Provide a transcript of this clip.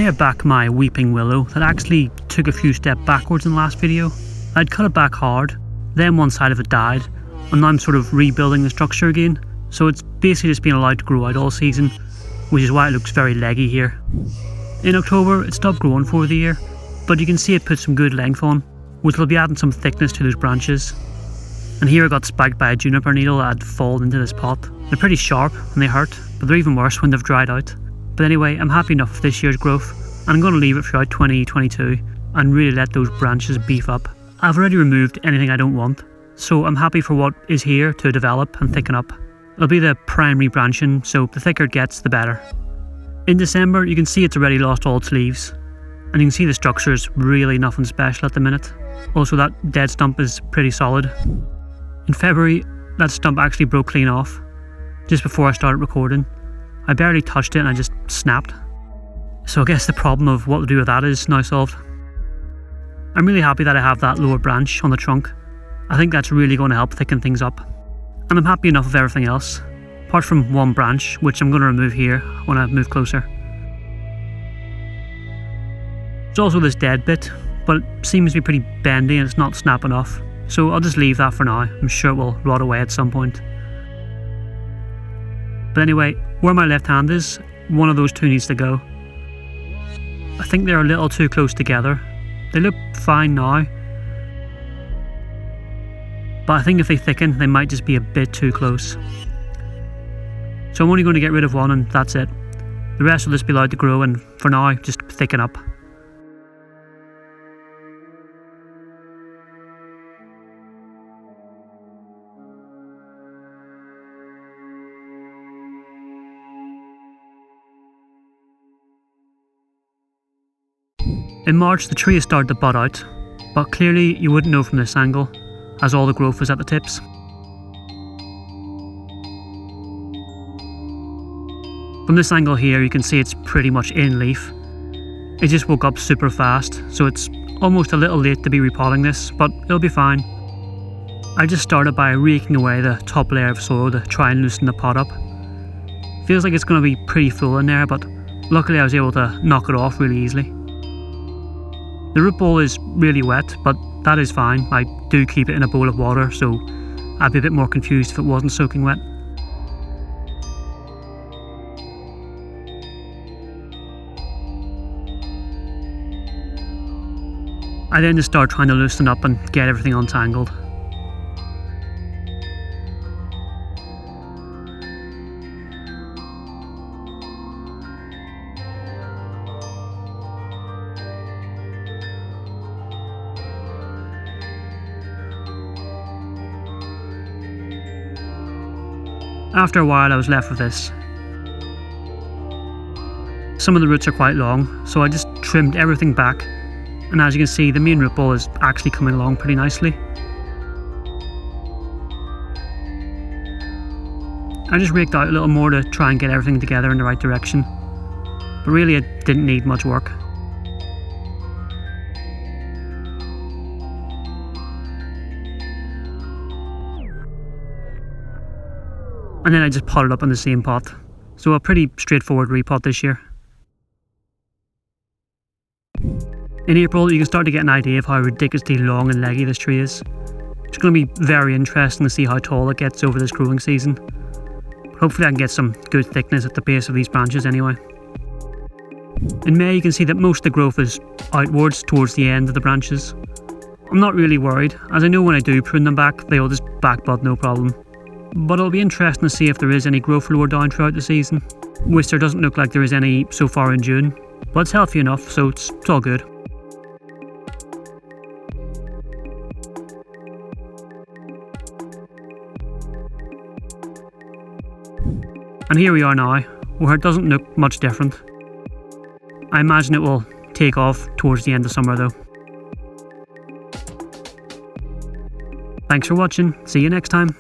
have back my weeping willow that actually took a few steps backwards in the last video. I'd cut it back hard, then one side of it died, and now I'm sort of rebuilding the structure again. So it's basically just been allowed to grow out all season, which is why it looks very leggy here. In October it stopped growing for the year, but you can see it put some good length on, which will be adding some thickness to those branches. And here I got spiked by a juniper needle that had fallen into this pot. They're pretty sharp and they hurt, but they're even worse when they've dried out. But anyway, I'm happy enough with this year's growth, and I'm going to leave it throughout 2022 and really let those branches beef up. I've already removed anything I don't want, so I'm happy for what is here to develop and thicken up. It'll be the primary branching, so the thicker it gets, the better. In December, you can see it's already lost all its leaves, and you can see the structure is really nothing special at the minute. Also, that dead stump is pretty solid. In February, that stump actually broke clean off, just before I started recording. I barely touched it and I just snapped. So I guess the problem of what to do with that is now solved. I'm really happy that I have that lower branch on the trunk. I think that's really going to help thicken things up. And I'm happy enough with everything else, apart from one branch, which I'm going to remove here when I move closer. There's also this dead bit, but it seems to be pretty bendy and it's not snapping off. So I'll just leave that for now. I'm sure it will rot away at some point. But anyway, where my left hand is, one of those two needs to go. I think they're a little too close together. They look fine now, but I think if they thicken, they might just be a bit too close. So I'm only going to get rid of one and that's it. The rest will just be allowed to grow and for now, just thicken up. In March the tree has started to bud out, but clearly you wouldn't know from this angle, as all the growth is at the tips. From this angle here you can see it's pretty much in leaf. It just woke up super fast, so it's almost a little late to be repotting this, but it'll be fine. I just started by raking away the top layer of soil to try and loosen the pot up. Feels like it's going to be pretty full in there, but luckily I was able to knock it off really easily. The root ball is really wet, but that is fine. I do keep it in a bowl of water, so I'd be a bit more confused if it wasn't soaking wet. I then just start trying to loosen up and get everything untangled. After a while I was left with this. Some of the roots are quite long, so I just trimmed everything back, and as you can see the main root ball is actually coming along pretty nicely. I just raked out a little more to try and get everything together in the right direction, but really it didn't need much work. And then I just potted up in the same pot. So a pretty straightforward repot this year. In April you can start to get an idea of how ridiculously long and leggy this tree is. It's going to be very interesting to see how tall it gets over this growing season. But hopefully I can get some good thickness at the base of these branches anyway. In May you can see that most of the growth is outwards towards the end of the branches. I'm not really worried, as I know when I do prune them back they'll just back bud no problem. But it'll be interesting to see if there is any growth lower down throughout the season, which there doesn't look like there is any so far in June, but it's healthy enough, so it's all good. And here we are now, where it doesn't look much different. I imagine it will take off towards the end of summer though. Thanks for watching, see you next time.